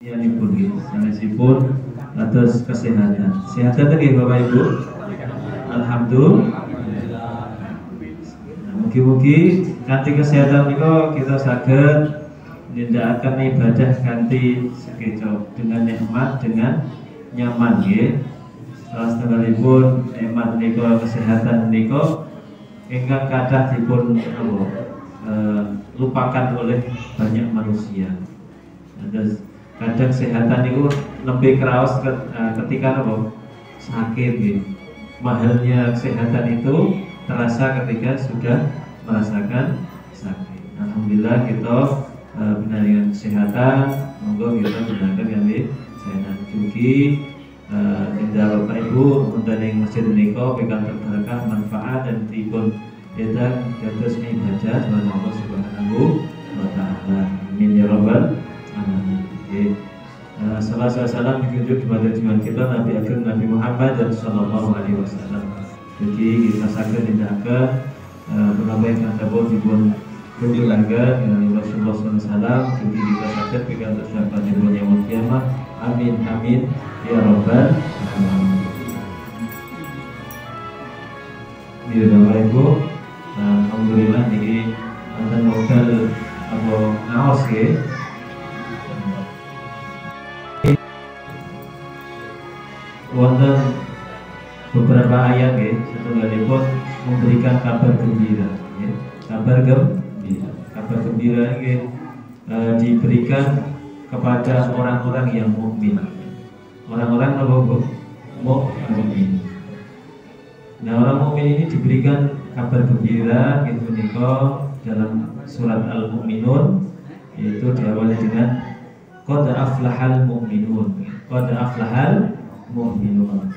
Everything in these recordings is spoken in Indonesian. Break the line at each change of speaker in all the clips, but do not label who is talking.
Ya ibu gitu, sanesipun atas kesehatan. Kesehatan tadi Bapak Ibu. Alhamdulillah. Nah, mugi-mugi kanthi kesehatan niku kita saged nindakaken ibadah kanthi sekeco dengan nikmat dengan nyaman nggih. Salah setunggalipun nikmat niku kesehatan niku ingkang kathah dipun lupakan oleh banyak manusia. Terus kadang kesehatan itu lebih kerawas ketika sakit gitu. Mahalnya kesehatan itu terasa ketika sudah merasakan sakit. Alhamdulillah kita benar dengan kesehatan, monggo kita gunakan yang kesehatan juga. Indah Bapak Ibu untuk yang masjid menika pegang terberkah manfaat dan dipun kita terus ibadah kepada Allah Subhanahu wa taala. Amin ya rabbal alamin. Salam dikunjung kepada junjungan kita Nabi Agung Nabi Muhammad dan Sallallahu Alaihi Wasallam. Jadi kita saged nindakaken menapa ingkang dawuh dipun kunjungaken dengan Rasulullah SAW. Jadi kita saged pikantuk syafaat dipun yaumul kiamah. Amin amin ya rabbal alamin. Ya Bapak Ibu, alhamdulillah niki wonten modal apa ngaos nggih. Wonten beberapa ayat ya, setunggalipun memberikan kabar gembira ya. Kabar gembira ya, diberikan kepada orang-orang yang mukmin. Orang-orang mukmin. Nah, orang mukmin ini diberikan kabar gembira gitu niko dalam surat Al-Mu'minun, yaitu diawali dengan qad aflahal mu'minun. Qad aflahal mu'minun.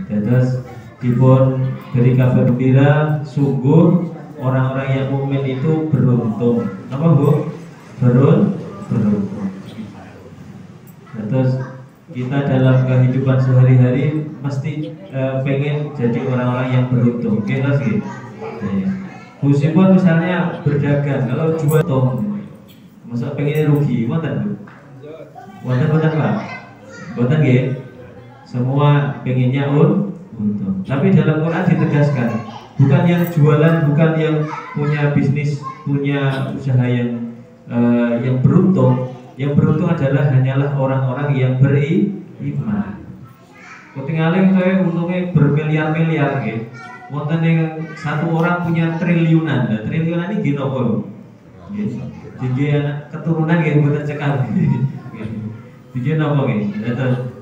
Terus dipun beri kabar gembira, sungguh orang-orang yang mukmin itu beruntung. Apa Bu? Beruntung. Terus kita dalam kehidupan sehari-hari mesti pengen jadi orang-orang yang beruntung. Oke, lagi. Meskipun misalnya berdagang, kalau jual tong, masa pengen rugi, wonten Bu? Wonten Pak? Wonten nggih? Semua pengennya untung. Tapi dalam Quran ditegaskan, bukan yang jualan, bukan yang punya bisnis, punya usaha yang beruntung. Yang beruntung hanyalah orang-orang yang beriman. Ketinggalan saya untungnya bermiliar-miliar, gitu. Wonten yang satu orang punya triliunan. Nah, triliunan ini gini apa? Jadi keturunan gitu bukan cekal. Jadi apa gitu?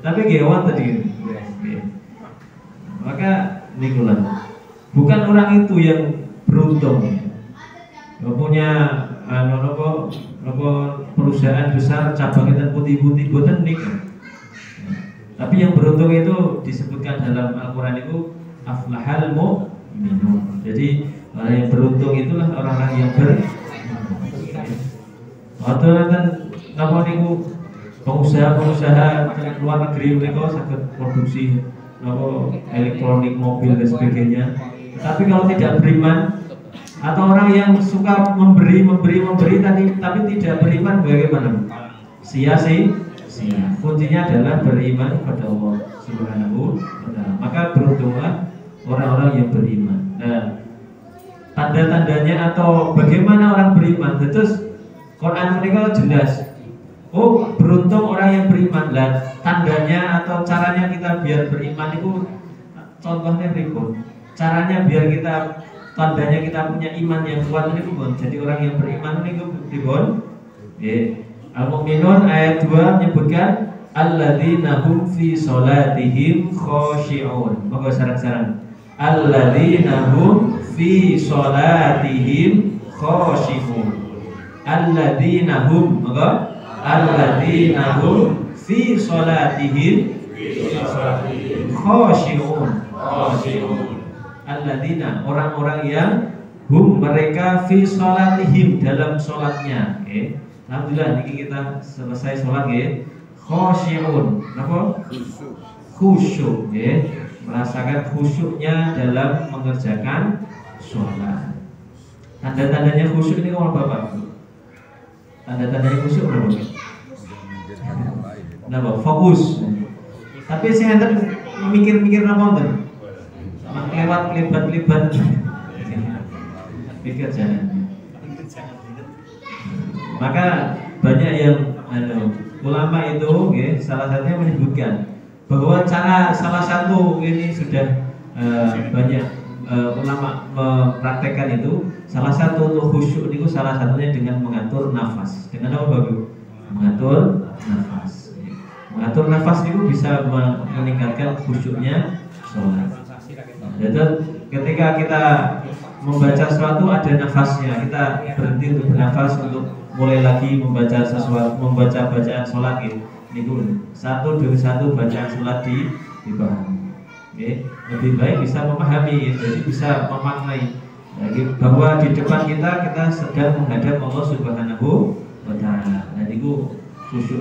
Tapi gawat tadi. Maka nikulan. Bukan orang itu yang beruntung. Punya perusahaan besar cabangnya dan putih-putih boten niku. Tapi yang beruntung itu disebutkan dalam Al-Qur'an itu aflahal mu'minun. Jadi orang yang beruntung itulah orang-orang yang atau kan napa niku pengusaha-pengusaha luar negeri mereka saged produksi elektronik, mobil dan sebagainya. Tapi kalau tidak beriman atau orang yang suka memberi tapi tidak beriman bagaimana? Sia-sia. Kuncinya adalah beriman kepada Allah Subhanahu wa taala. Maka beruntunglah orang-orang yang beriman. Nah, tanda-tandanya atau bagaimana orang beriman? Terus Quran mereka jelas. Oh, beruntung orang yang beriman. Lah, tandanya atau caranya kita biar beriman itu contohnya berikut. Caranya biar kita tandanya kita punya iman yang kuat ini pun jadi orang yang beriman ini pun Al-Mu'minun ayat 2 menyebutkan alladzina hum fi sholatihim khashi'un. Monggo sareng-sareng. Alladzina hum fi sholatihim khashi'un. Alladzina hum monggo alladzina hum fi sholatihim khashi'un. Alladzina orang-orang yang hum mereka fi sholatihim dalam sholatnya. Alhamdulillah niki kita selesai sholat nggih. Khasyi'un. Napa? Khusyuk nggih. Merasakan khusyuknya dalam mengerjakan sholat. Tanda-tandanya khusyuk ini apa Bapak? Tanda-tandanya khusyuk apa? Napa fokus. Tapi saya enten mikir-mikir napa enten. Lewat lebat-lebat. Pikir jangan. Maka banyak yang ulama itu salah satunya menyebutkan bahwa salah satu ini sudah banyak ulama mempraktekkan itu, salah satu untuk khusyuk itu salah satunya dengan mengatur nafas. Dengan apa Bapak? Mengatur nafas. Mengatur nafas itu bisa meningkatkan khusyuknya sholat. Jadi ketika kita membaca sesuatu ada nafasnya, kita berhenti untuk bernafas untuk mulai lagi membaca sesuatu, membaca bacaan sholat gitu. Itu satu demi satu bacaan sholat dipahami. Lebih baik bisa memahami, jadi bisa memaknai bahwa di depan kita sedang menghadap Allah Subhanahu wa Ta'ala. Dan itu khusyuk.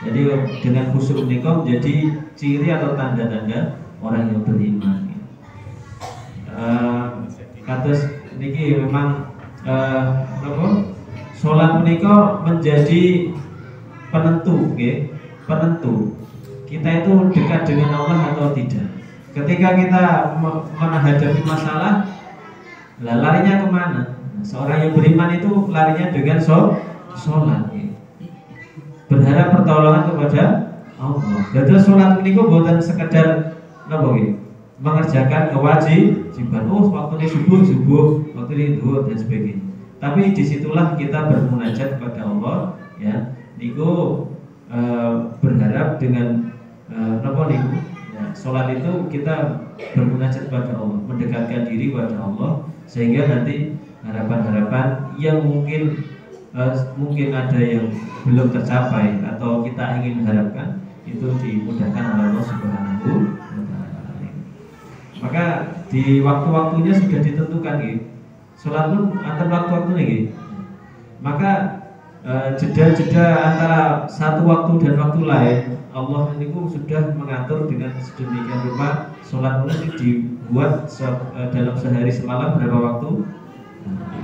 Jadi dengan khusyuk ini menjadi ciri atau tanda-tanda orang yang beriman. Kados niki memang sholat menika menjadi penentu, penentu kita itu dekat dengan Allah atau tidak. Ketika kita menghadapi masalah, larinya kemana? Seorang yang beriman itu larinya dengan sholat, berharap pertolongan kepada Allah. Jadi sholat menika bukan sekedar mengerjakan kewajiban. Waktu ini subuh, waktu ini zuhur dan sebagainya. Tapi disitulah kita bermunajat kepada Allah, ya. Niku berharap dengan sholat itu kita bermunajat kepada Allah, mendekatkan diri kepada Allah, sehingga nanti harapan-harapan yang mungkin ada yang belum tercapai atau kita ingin harapkan itu dimudahkan oleh Allah Subhanahu wa Ta'ala. Maka di waktu-waktunya sudah ditentukan sholat pun antar waktu-waktu nih. Maka jeda-jeda antara satu waktu dan waktu lain Allah ini sudah mengatur dengan sedemikian rupa. Sholat ini dibuat dalam sehari semalam berapa waktu?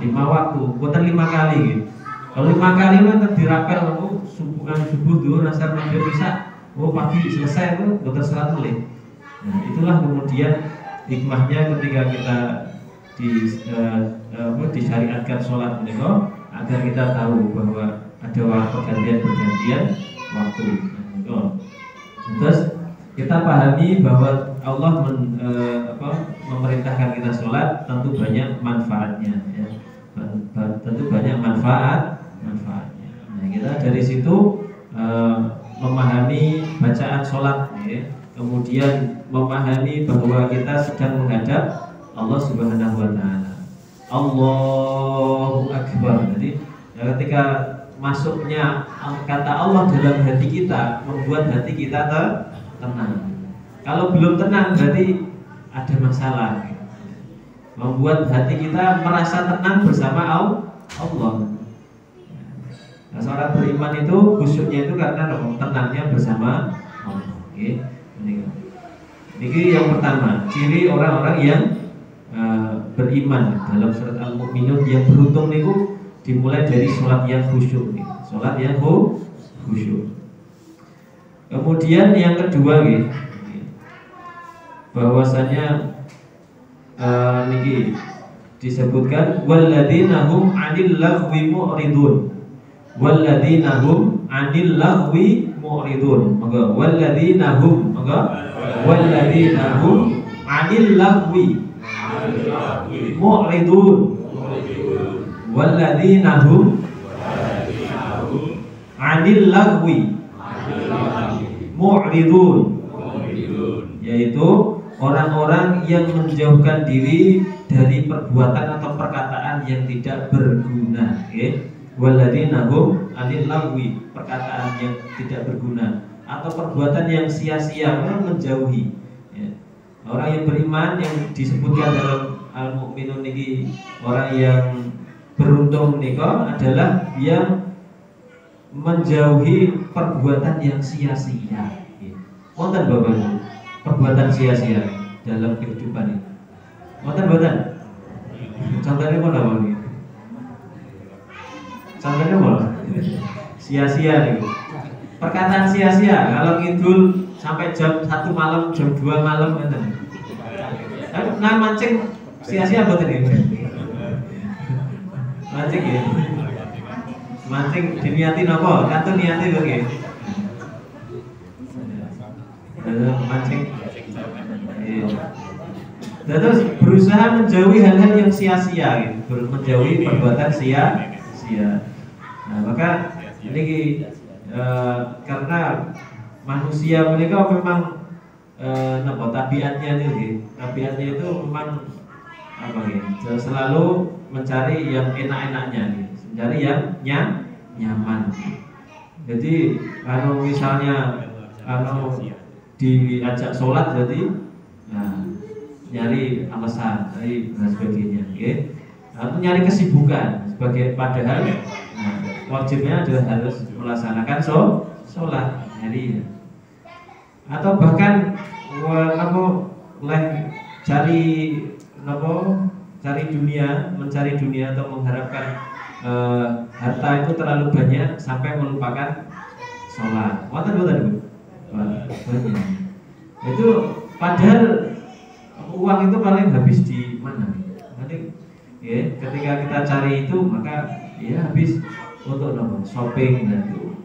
5 waktu, bukan 5 kali gitu. Kalau 5 kali kan dirapel subuh dulu, asar, maghrib, isya, pagi selesai itu bukan sholat mulai. Nah, itulah kemudian hikmahnya ketika kita disyariatkan sholat ini agar kita tahu bahwa ada pergantian waktu. Terus kita pahami bahwa Allah memerintahkan kita sholat, tentu banyak manfaatnya, ya. Tentu banyak manfaatnya. Nah, kita dari situ memahami bacaan sholat, ya. Kemudian memahami bahwa kita sedang menghadap Allah Subhanahu wa Ta'ala. Allahu Akbar. Jadi ketika masuknya kata Allah dalam hati kita, membuat hati kita tenang. Kalau belum tenang berarti ada masalah. Membuat hati kita merasa tenang bersama Allah. Nah, seorang beriman itu khusyuknya itu karena tenangnya bersama Allah. Ini yang pertama, ciri orang-orang yang beriman. Dalam surat Al-Mu'minun yang beruntung niku dimulai dari sholat yang khusyuk, sholat yang khusyuk. Kemudian yang kedua, bahwasanya niki disebutkan walladzina hum 'anil lagwi mu'ridun. Walladzina hum 'anil lagwi mu'ridun. Maka walladzina hum 'anil lagwi mu'ridun. Walladzina hum 'anil lagwi mu'ridun, yaitu orang-orang yang menjauhkan diri dari perbuatan atau perkataan yang tidak berguna. Walladzina hum 'anil lagwi, perkataan yang tidak berguna atau perbuatan yang sia-sia, menjauhi. Orang yang beriman yang disebutkan dalam Al-Mu'minun ini, orang yang beruntung nikah adalah yang menjauhi perbuatan yang sia-sia. Wonten Bapak Ibu, perbuatan sia-sia dalam kehidupan ini. Wonten. Contohnya mana Bapak Ibu? Contohnya mana? Sia-sia nih. perkataan sia-sia kalau ngidul sampai jam 1 malam, jam 2 malam gitu. Nah mancing sia-sia buat ini. Mancing ya. Mancing diniati apa? Kantu niati bagi. Mancing. Terus berusaha menjauhi hal-hal yang sia-sia gitu. Menjauhi perbuatan sia-sia. Nah, maka ini karena manusia mereka memang tabiatnya nih, tabiatnya itu memang apa gitu, selalu mencari yang enak-enaknya nih, mencari yang nyaman. Jadi kalau misalnya kalau diajak sholat jadi nyari alasan, dan sebagainya, atau nyari kesibukan sebagai padahal wajibnya adalah harus melaksanakan sholat hari, atau bahkan cari dunia, mencari dunia atau mengharapkan harta itu terlalu banyak sampai melupakan sholat. Betul. Itu padahal uang itu paling habis di mana? Nanti ketika kita cari itu maka habis untuk shopping dan itu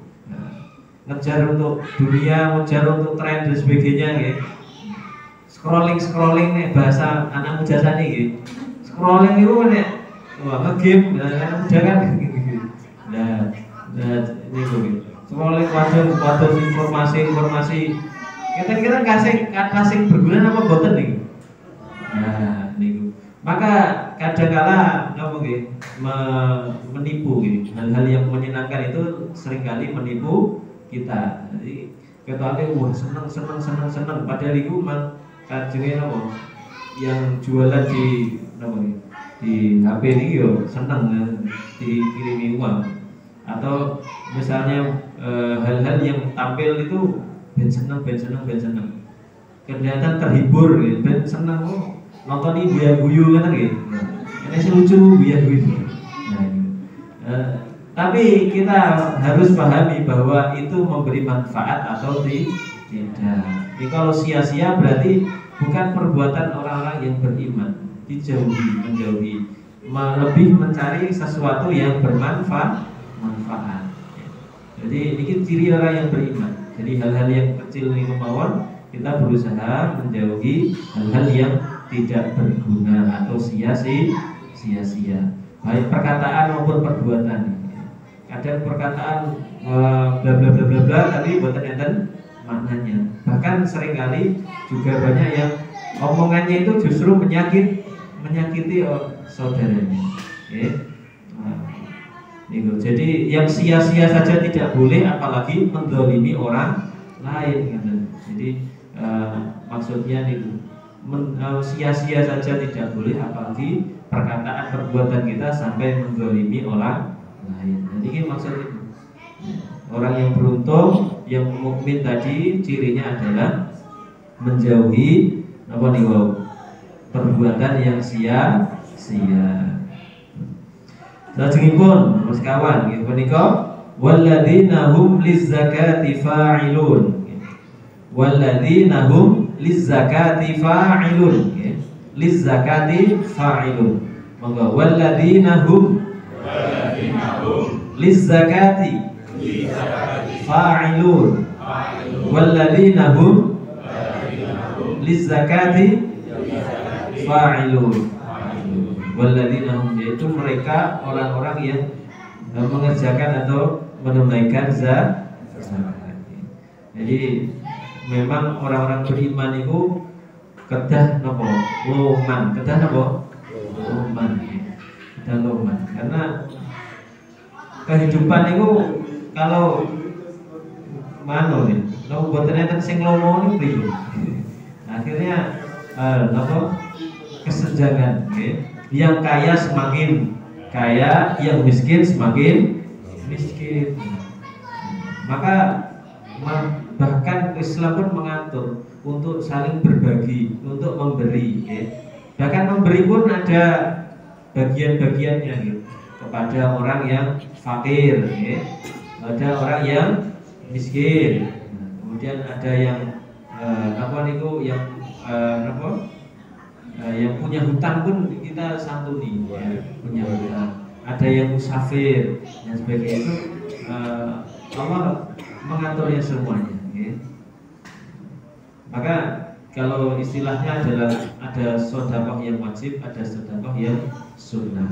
ngejar untuk dunia, ngejar untuk tren dan sebagainya scrolling nih bahasa anak muda sana scrolling itu nih ngegame anak muda kan ini scrolling waduh informasi kita kasih berguna apa boten nih. Nah, niku. Maka kadangkala menipu gitu. Hal-hal yang menyenangkan itu seringkali menipu kita. Jadi ketane wah seneng padahal iku mah kajenge yang jualan di HP ini yo seneng dikirimi uang. Atau misalnya hal-hal yang tampil itu ben seneng. Kelihatan terhibur gitu, ben seneng nonton ini guyu kan gitu. Ini sih lucu guyu. Tapi kita harus pahami bahwa itu memberi manfaat atau tidak. Jadi kalau sia-sia berarti bukan perbuatan orang-orang yang beriman. Menjauhi, lebih mencari sesuatu yang bermanfaat. Jadi ini ciri orang yang beriman. Jadi hal-hal yang kecil ini kemauan kita berusaha menjauhi hal-hal yang tidak berguna atau sia-sia, baik perkataan maupun perbuatan. Kadang perkataan bla bla bla bla bla tapi buatan enten maknanya. Bahkan seringkali juga banyak yang omongannya itu justru menyakiti saudaranya. Jadi yang sia-sia saja tidak boleh, apalagi mendolimi orang lain. Jadi maksudnya sia-sia saja tidak boleh, apalagi perkataan perbuatan kita sampai mendolimi orang lain. Jadi maksudnya orang yang beruntung, yang mukmin tadi cirinya adalah menjauhi perbuatan yang sia-sia. Lajengipun Mas kawan nggih punika walladzina hum lizzakati fa'ilun. Walladzina hum lizzakati fa'ilun. Lizzakati fa'ilun. Monggo walladzina hum lizzakati fa'ilun. Walladzina hum lizzakati fa'ilun. Walladzina hum, yaitu mereka orang-orang yang mengerjakan atau menunaikan zakat. Jadi memang orang-orang beriman itu kedah nopo loman, loman. Karena kehidupan itu kalau nopo buatnya tentang sing lomo ini akhirnya kesenjangan. Yang kaya semakin kaya, yang miskin semakin miskin. Maka bahkan Islam pun mengatur untuk saling berbagi, untuk memberi. Bahkan memberi pun ada bagian-bagiannya kepada orang yang fakir, ada orang yang miskin. Nah, kemudian ada yang apa niku yang apa yang punya hutang pun kita santuni ya, punya hutang. Ada yang musafir dan sebagainya itu Allah mengaturnya semuanya ya. Maka kalau istilahnya adalah ada sedekah yang wajib, ada sedekah yang sunnah.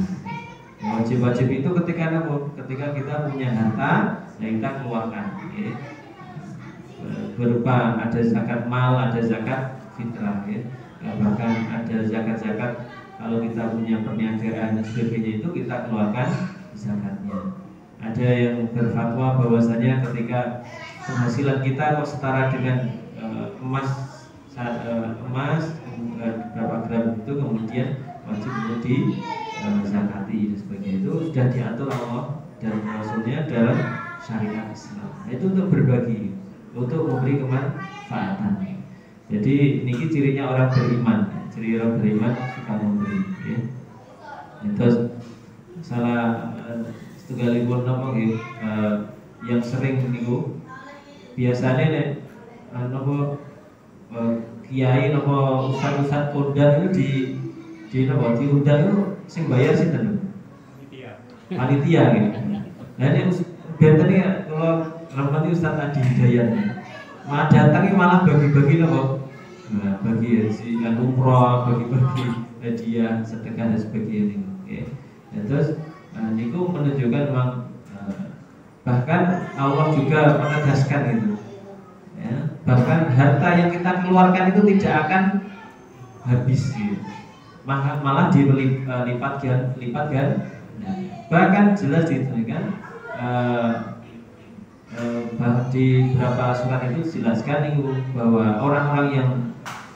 Wajib-wajib itu ketika apa? Ketika kita punya harta yang kita keluarkan ya. Berupa ada zakat mal, ada zakat fitrah ya. Bahkan ada zakat-zakat kalau kita punya perniagaan dan sebagainya itu kita keluarkan zakatnya. Ada yang berfatwa bahwasanya ketika penghasilan kita kok setara dengan emas berapa gram itu kemudian wajib untuk di zakati dan sebagainya, itu sudah diatur Allah dan Rasulnya dalam syariat Islam. Nah, itu untuk berbagi, untuk memberi kemanfaatan. Jadi niki cirinya orang beriman. Ciri orang beriman suka memberi. Ya. Terus salah setunggalipun napa nggih yang sering niku biasanya nek napa kiai napa ustaz-ustaz kondang itu di napa diundang itu sing bayar sinten? Panitia gitu. Nah ini benten iki kalau ramati Ustaz Adi Hidayat. Malah datangi malah bagi-bagi napa? Nah, bagi si umroh, bagi-bagi hadiah, sedekah dan sebagainya. Okay. Ya, terus niku menunjukkan memang bahkan Allah juga menegaskan itu. Ya, bahkan harta yang kita keluarkan itu tidak akan habis gitu. Malah dilipat kan. Bahkan jelas dituliskan di beberapa surat itu dijelaskan bahwa orang-orang yang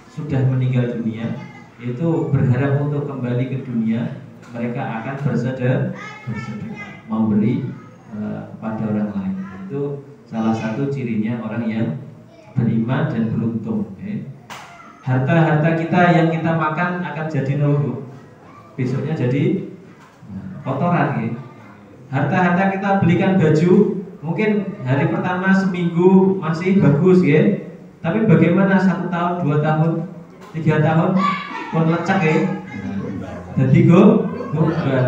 sudah meninggal dunia itu berharap untuk kembali ke dunia, mereka akan bersedekah memberi pada orang lain. Itu salah satu cirinya orang yang beriman dan beruntung. Harta-harta kita yang kita makan akan jadi nol, besoknya jadi kotoran. Harta-harta kita belikan baju, mungkin hari pertama seminggu masih bagus ya, tapi bagaimana 1 tahun, 2 tahun, 3 tahun pun lecek ya, jadi gobal.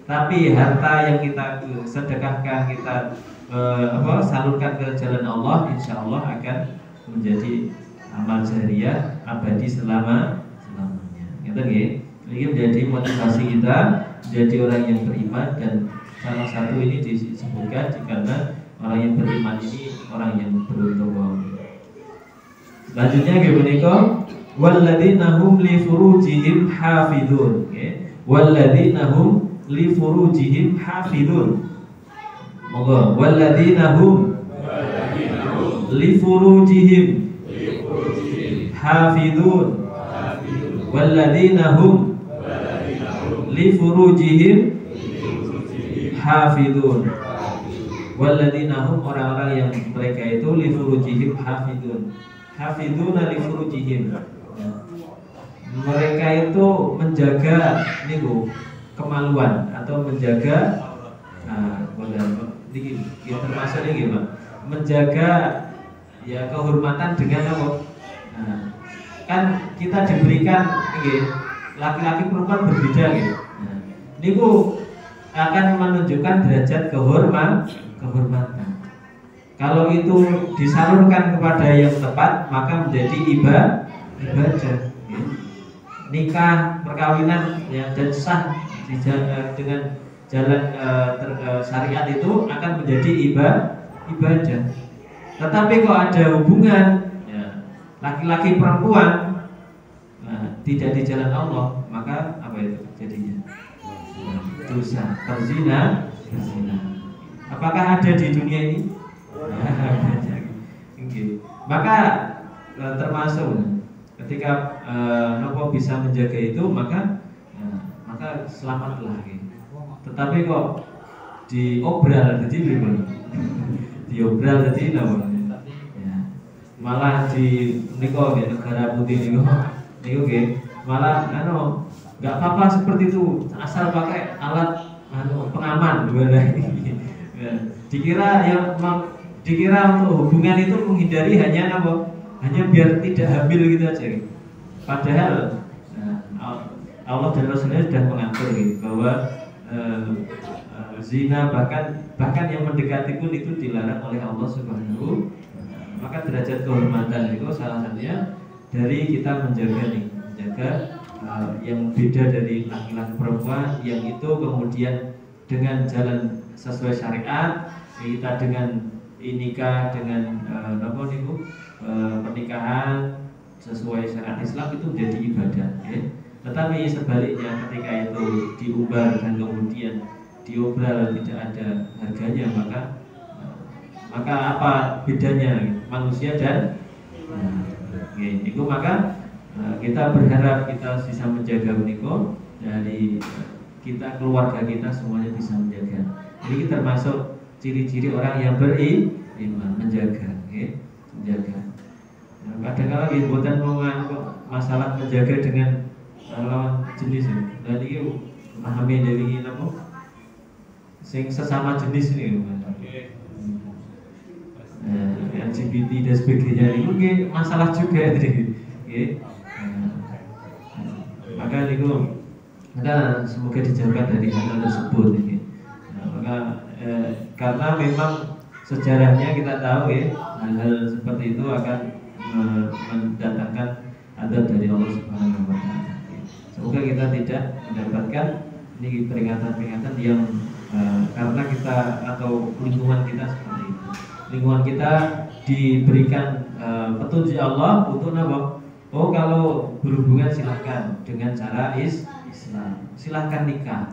Tapi harta yang kita sedekahkan, kita salurkan ke jalan Allah, insya Allah akan menjadi amal jariah abadi selamanya. Gitu ya. Ini menjadi motivasi kita menjadi orang yang beriman, dan salah satu ini disebutkan karena orang yang beriman ini orang yang beruntung. Selanjutnya gimana? Walladzina hum li furujihim hafidun. Walladzina hum li furujihim hafidun. Monggo. Walladzina hum li furujihim hafidun. Walladzina hum li furujihim hafidun. Walladzina hum, orang-orang yang mereka itu li furujihim hafidun. Hafiduna li furujihim. Mereka itu menjaga niku kemaluan atau menjaga termasuk ini Pak, menjaga ya kehormatan dengan apa? Kan kita diberikan laki-laki perempuan berbeda gitu. Niku akan menunjukkan derajat kehormatan. Kalau itu disalurkan kepada yang tepat, maka menjadi ibadah. Nikah, perkawinan ya, dan sah dengan jalan syariat itu akan menjadi ibadah. Tetapi kok ada hubungan ya, laki-laki perempuan tidak di jalan Allah, maka apa itu jadinya? Dosa, berzina. Apakah ada di dunia ini? Maka termasuk ketika nopo bisa menjaga itu, maka selamatlah. Tetapi kok diobral jadi bagaimana? Diobral jadi nopo? Ya. Malah di negara putih niku malah nggak apa-apa seperti itu, asal pakai alat pengaman ya. Dikira yang Dikira untuk hubungan itu menghindari hanya apa? Hanya biar tidak hamil gitu aja. Gitu. Padahal Allah dan Rasulnya sudah mengatur gitu, bahwa zina bahkan yang mendekati pun itu dilarang oleh Allah Subhanahu. Maka derajat kehormatan itu salah satunya dari kita menjaga yang beda dari laki-laki perempuan, yang itu kemudian dengan jalan sesuai syariat, kita dengan nikah dengan pernikahan sesuai syariat Islam itu menjadi ibadah. Ya. Tetapi sebaliknya ketika itu diumbar dan kemudian diobral tidak ada harganya, maka apa bedanya manusia dan itu? Maka kita berharap kita bisa menjaga menikah dari kita, keluarga kita semuanya bisa menjaga. Jadi kita termasuk ciri-ciri orang yang beriman, menjaga, menjaga. Kadang-kadang lagi buatan masalah menjaga dengan lawan jenis ini. Dan ini memahami dari ini apa? Sing sesama jenis ini. LGBT dan sebagainya ini mungkin masalah juga ini. Maka itu semoga dijauhkan dari hal tersebut ini. Karena memang sejarahnya kita tahu ya, hal-hal seperti itu akan mendatangkan adab dari Allah Subhanahu wa taala. Semoga kita tidak mendapatkan ini peringatan-peringatan yang karena kita atau lingkungan kita seperti itu. Lingkungan kita diberikan petunjuk Allah untuk apa? Oh, kalau berhubungan silahkan dengan cara Islam, silahkan nikah,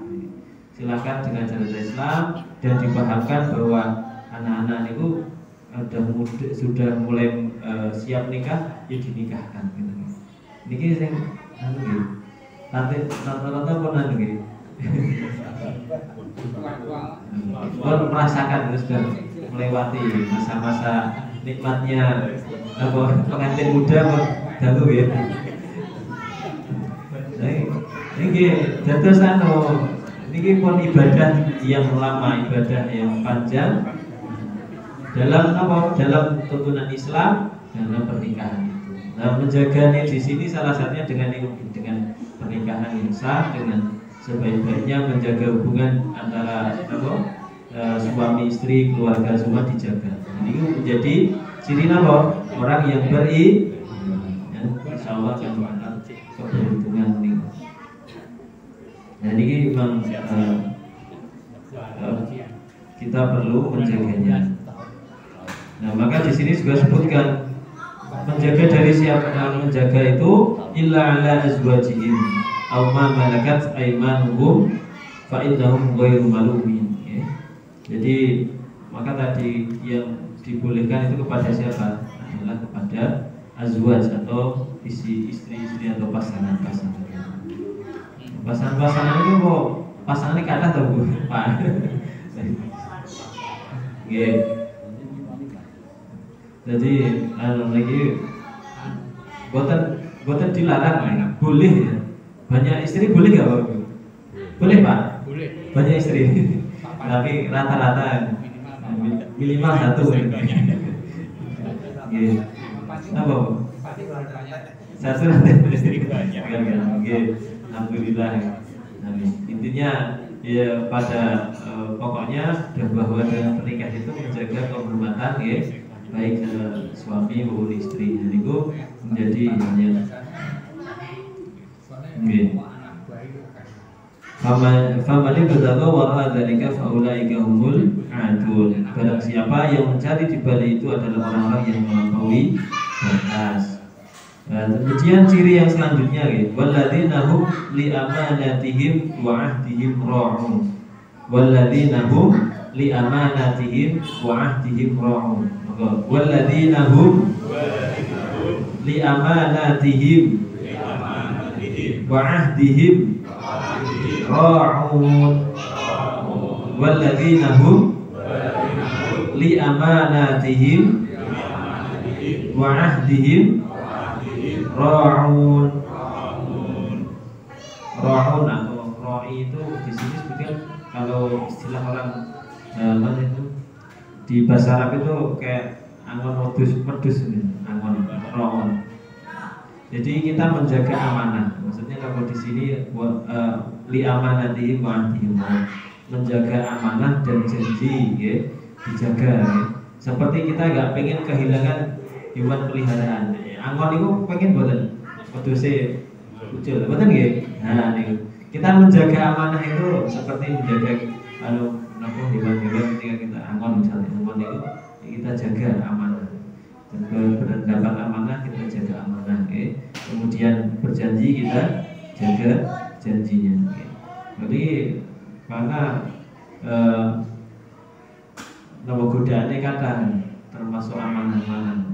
silahkan dengan cara Islam, dan dipahamkan bahwa anak-anak itu sudah mulai siap nikah, ya dinikahkan. Gitu. Niki sing anu nggih. Rata-rata pun anu nggih. Pun merasakan sudah melewati masa-masa nikmatnya pengantin muda pun dahulu ya. Niki dados niki pun ibadah yang lama, ibadah yang panjang dalam tuntunan Islam, dalam pernikahan itu. Nah, menjaganya di sini salah satunya dengan pernikahan yang sah, dengan sebaik-baiknya menjaga hubungan antara suami istri, keluarga semua dijaga. Ini menjadi ciri orang yang insya Allah akan mengenal keberuntungan ini. Nah, ini memang kita perlu menjaganya. Nah, maka di sini juga sebutkan menjaga dari siapa yang menjaga itu illa ala azwajihim aw ma malakat aymanuhum fa innahum ghairu malumin. Jadi maka tadi yang dibolehkan itu kepada siapa? Adalah kepada azwaj atau istri-istri atau pasangan-pasangan. Pasangan-pasangan itu kok pasangannya kata atau Pak? Jadi lagi buatan dilarang, boleh ya. Banyak istri boleh nggak Pak? Boleh Pak? Boleh. Banyak istri. Tapi rata-rata minimal satu. Apa? Satu istri banyak. Alhamdulillah. Intinya ya pada pokoknya bahwa dalam pernikahan itu menjaga kehormatan ya, baik suami maupun istri. Dan itu menjadi yang famali berdaga wara dzalika faulaika humul adun. Barang siapa yang mencari di balik itu adalah orang-orang yang melampaui batas. Kemudian ciri yang selanjutnya walladzina hum li amanatihim wa ahdihim ra'un. Walladzina hum li amanatihim wa ahdihim ra'un. Walladzina hum li amanatihim wa ahdihim ra'un. Walladzina hum li amanatihim wa ahdihim ra'un. Ra'un atau ra'i itu di sini sebutkan kalau istilah orang itu di bahasa Arab itu kayak angon wedus ini, angon rongon. Jadi kita menjaga amanah. Maksudnya kalau di sini li amanati wa menjaga amanah dan janji, ya, dijaga. Ya. Seperti kita nggak pengen kehilangan hewan peliharaan. Angon itu pengen buatan wedusnya muncul, betul nggih? Nah, kita menjaga amanah itu seperti menjaga hewan-hewan ketika kita angon misalnya, angon itu kita jaga amanah. Dan berdapat amanah kita jaga amanah, okay? Kemudian berjanji kita jaga janjinya, okay? Jadi karena godaannya kata termasuk amanah-amanah.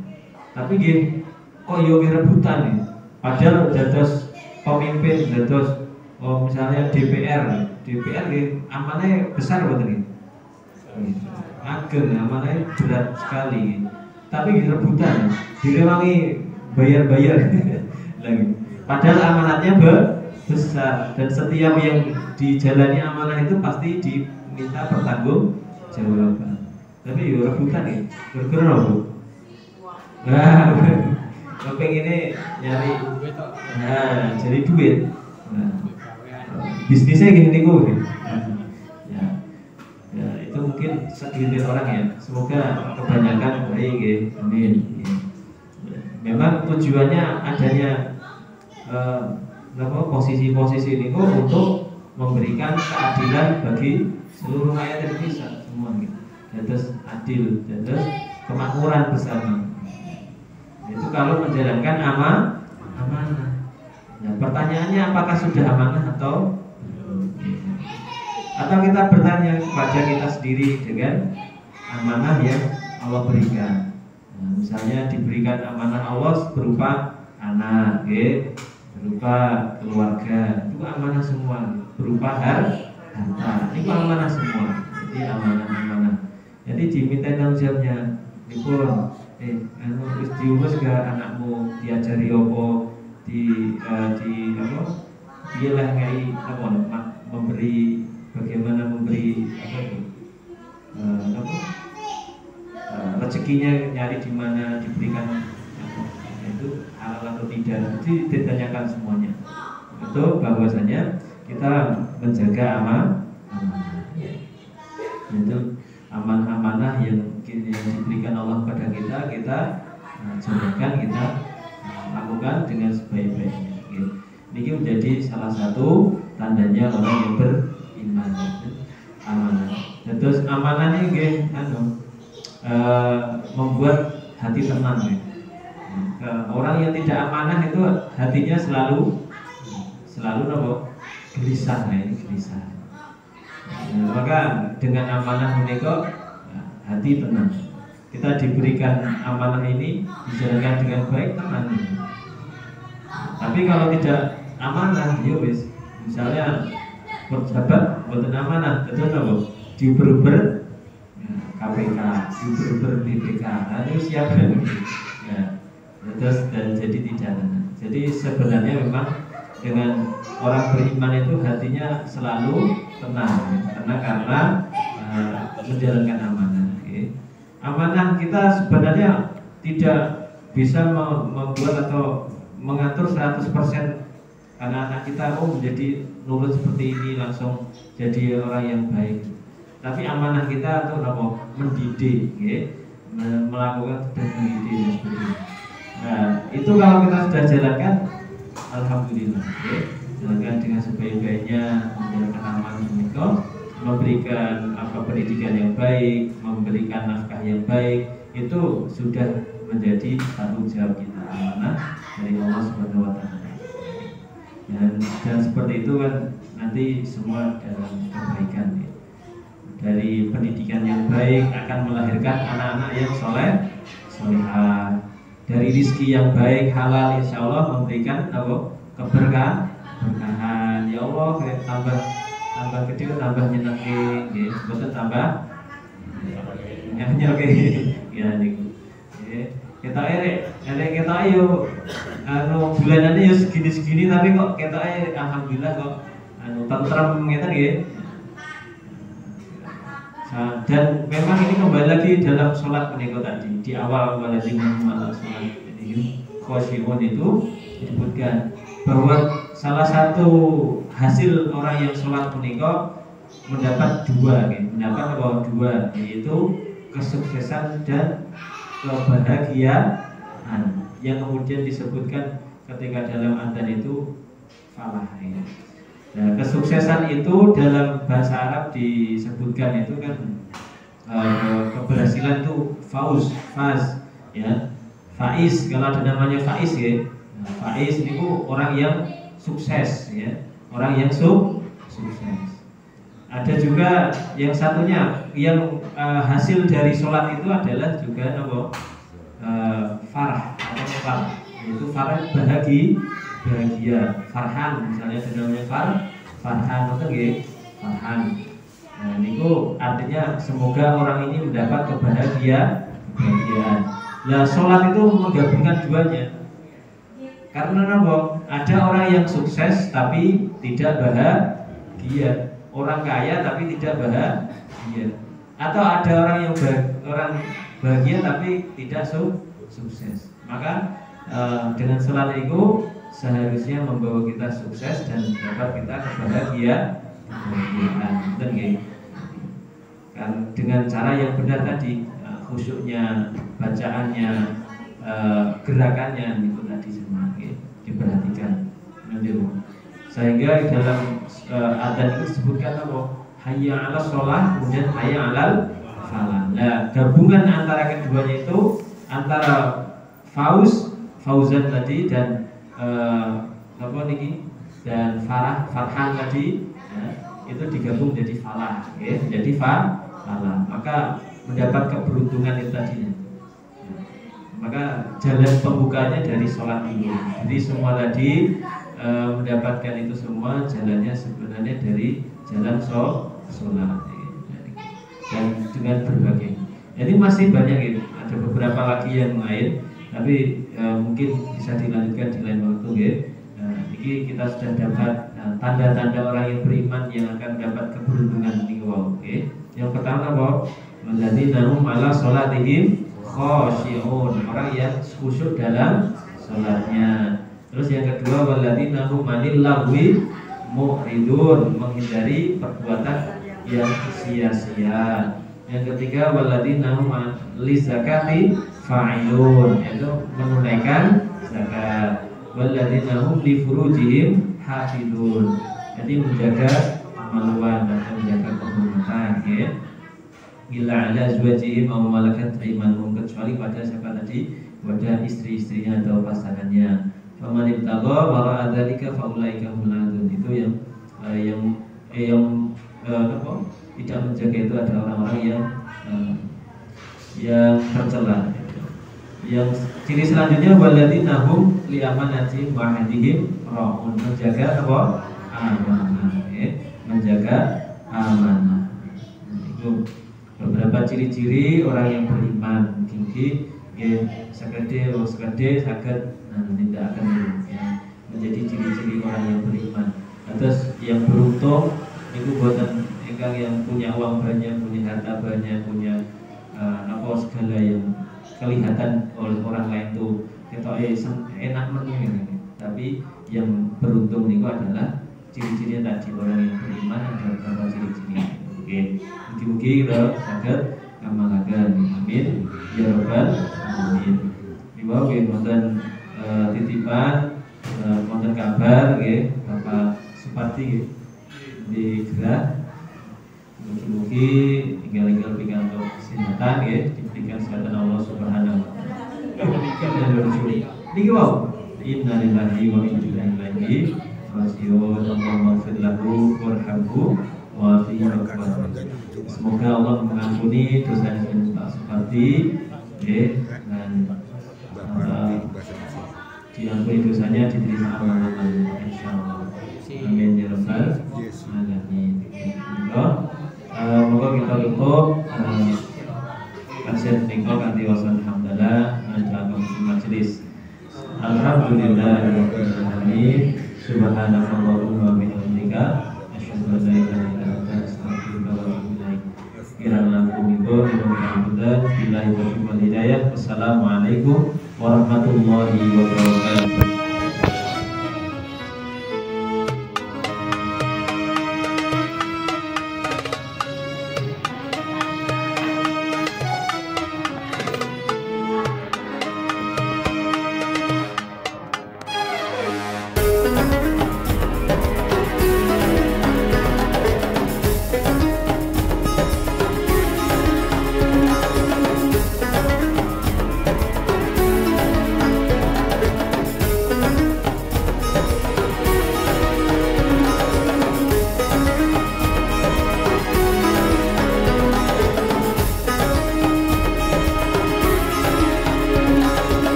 Tapi gih, kok yo rebutan nih? Padahal dados pemimpin, dados misalnya DPR gih, amanahnya besar betul nih. Ageng, amanahnya berat sekali. Tapi rebutan, direwangi bayar-bayar lagi. Padahal amanatnya besar dan setiap yang dijalani amanah itu pasti diminta bertanggung jawaban. Tapi rebutan nih, bergerak bu. Nah, pengennya nyari, nah, jadi duit. Nah, bisnisnya gini gue. Itu mungkin segelintir orang ya. Semoga kebanyakan baik ya. Amin. Memang tujuannya adanya posisi-posisi ini untuk memberikan keadilan bagi seluruh rakyat Indonesia semua gitu. Terus adil, terus kemakmuran bersama. Itu kalau menjalankan amanah. Nah, pertanyaannya apakah sudah amanah atau kita bertanya kepada kita sendiri dengan amanah yang Allah berikan. Nah, misalnya diberikan amanah Allah berupa anak, berupa keluarga, itu amanah semua. Berupa harta, itu amanah semua. Jadi amanah. Jadi diminta tanggung jawabnya. Dipun, terus diurus ke anakmu, diajari opo, dia lah memberi. Bagaimana memberi rezekinya, nyari di mana, diberikan itu halal atau tidak, itu ditanyakan semuanya. Itu bahwasanya kita menjaga amanah. Itu amanah yang diberikan Allah pada kita jalankan, kita lakukan dengan sebaik-baiknya. Ini menjadi salah satu tandanya orang yang amanah. Terus amanah ini membuat hati tenang. Orang yang tidak amanah itu hatinya selalu gelisah. Maka dengan amanah menika hati tenang. Kita diberikan amanah ini dijalankan dengan baik, tenang. Tapi kalau tidak amanah, ya wis, misalnya pejabat buatan amanah, betul apa? Diuber-uber KPK, diuber-uber BPK, itu siapa? Ya, terus dan jadi tidak tenang. Jadi sebenarnya memang dengan orang beriman itu hatinya selalu tenang, karena menjalankan amanah. Amanah kita sebenarnya tidak bisa membuat atau mengatur 100% karena anak kita menjadi nurut seperti ini langsung jadi orang yang baik. Tapi amanah kita itu mendidik, melakukan dan mendidik. Nah, itu kalau kita sudah jalankan, alhamdulillah, jalankan dengan sebaik-baiknya, menjalankan amanah itu, memberikan pendidikan yang baik, memberikan nafkah yang baik, itu sudah menjadi tanggung jawab kita, amanah dari Allah Subhanahu wa Ta'ala. Dan seperti itu kan nanti semua dalam kebaikan. Dari pendidikan yang baik akan melahirkan anak-anak yang solehah. Dari rizki yang baik halal, insya Allah memberikan keberkahan. Ya Allah, tambah gede, tambah nyenengin, betul tambah nyenengin. Ya niku. Kita kita ayo bulanannya ya segini tapi kok kita alhamdulillah kok tentrem ngeten nggih. Dan memang ini kembali lagi dalam sholat menika tadi di awal waladina malah sholat ini khosyi'un itu disebutkan bahwa salah satu hasil orang yang sholat menika mendapat dua, mendapat dua, yaitu kesuksesan dan kebahagiaan yang kemudian disebutkan ketika dalam adzan itu falah. Nah, kesuksesan itu dalam bahasa Arab disebutkan itu kan keberhasilan itu faz, ya. Faiz, kalau ada namanya faiz ya. Nah, faiz itu orang yang sukses, ya. Orang yang sukses. Ada juga yang satunya yang hasil dari sholat itu adalah juga farah atau farah, yaitu farah bahagia, farhan, misalnya ada namanya farhan atau farhan. Nah, itu artinya semoga orang ini mendapat kebahagiaan. Nah, sholat itu menggabungkan duanya. Karena ada orang yang sukses tapi tidak bahagia, orang kaya tapi tidak bahagia, atau ada orang yang bahagia tapi tidak sukses. Maka dengan sholat itu seharusnya membawa kita sukses dan dapat kita kebahagiaan. Kan dengan cara yang benar tadi, khusyuknya, bacaannya, gerakannya itu tadi semua diperhatikan. Sehingga dalam adzan itu disebutkan hayya 'alas sholah, kemudian hayya 'alal falah. Nah, gabungan antara keduanya itu antara fauzan tadi dan dan farhan tadi, ya, itu digabung jadi falah, ya, jadi falah. Maka mendapat keberuntungan itu tadinya. Maka jalan pembukanya dari sholat ini. Jadi semua tadi mendapatkan itu semua jalannya sebenarnya dari jalan sholat, dan dengan berbagai. Jadi masih banyak itu. Ada beberapa lagi yang lain, tapi mungkin bisa dilanjutkan di lain waktu, ya. Ini kita sudah dapat tanda-tanda orang yang beriman yang akan mendapat keberuntungan ini, okay. Yang pertama alladzina hum 'ala sholatihim khosyi'un, orang yang khusyuk dalam sholatnya. Terus yang kedua walladzina hum 'anil lagwi mu'ridun, menghindari perbuatan yang sia-sia. Yang ketiga walladzina hum lizakati fa'ilun, yaitu menunaikan zakat. Walladzina hum li furujihim hafidun, jadi menjaga kemaluan atau menjaga kehormatan, ya. Illa ala azwajihim aw malakat aymanuhum, kecuali pada siapa tadi? Pada istri-istrinya atau pasangannya. Faman ibtagha wara'a dzalika faulaika humul adun. Itu yang tidak menjaga itu ada orang-orang yang tercela. Yang ciri selanjutnya walladzina hum li amanatihim wa ahdihim ra'un, menjaga amanah, ya. Menjaga amanah. Itu beberapa ciri-ciri orang yang beriman. Mungkin sekade saged tidak akan, ya, menjadi ciri-ciri orang yang beriman. Terus yang beruntung itu buatan yang punya uang banyak, punya harta banyak, punya segala yang kelihatan oleh orang lain tuh kita enak menang. Tapi yang beruntung itu adalah ciri-cirinya tadi, orang yang beriman ada beberapa ciri-ciri. Oke, mungkin kita saged ngamalaken. Amin ya rabbal alamin. Ibu wonten titipan, wonten kabar nggih Bapak Suparti di Gerak. Mugi-mugi tinggal pikantuk kesehatan, nggih, diberikan kesehatan Allah Subhanahu wa taala. Niki wae. Inna lillahi wa inna ilaihi raji'un. Allahumma ighfir lahu warhamhu wa afihi wa semoga Allah mengampuni dosa Pak Suparti, dan diampuni dosanya, diterima amalan insyaallah. Amin ya rabbal alamin. Moga kita tutup kajian niko kanthi wasan hamdalah anjang majelis. Alhamdulillahirabbil alamin. Subhanakallahumma wa bihamdika asyhadu an la ilaha illa anta astaghfiruka wa atubu ilaik. Wassalamualaikum warahmatullahi wabarakatuh.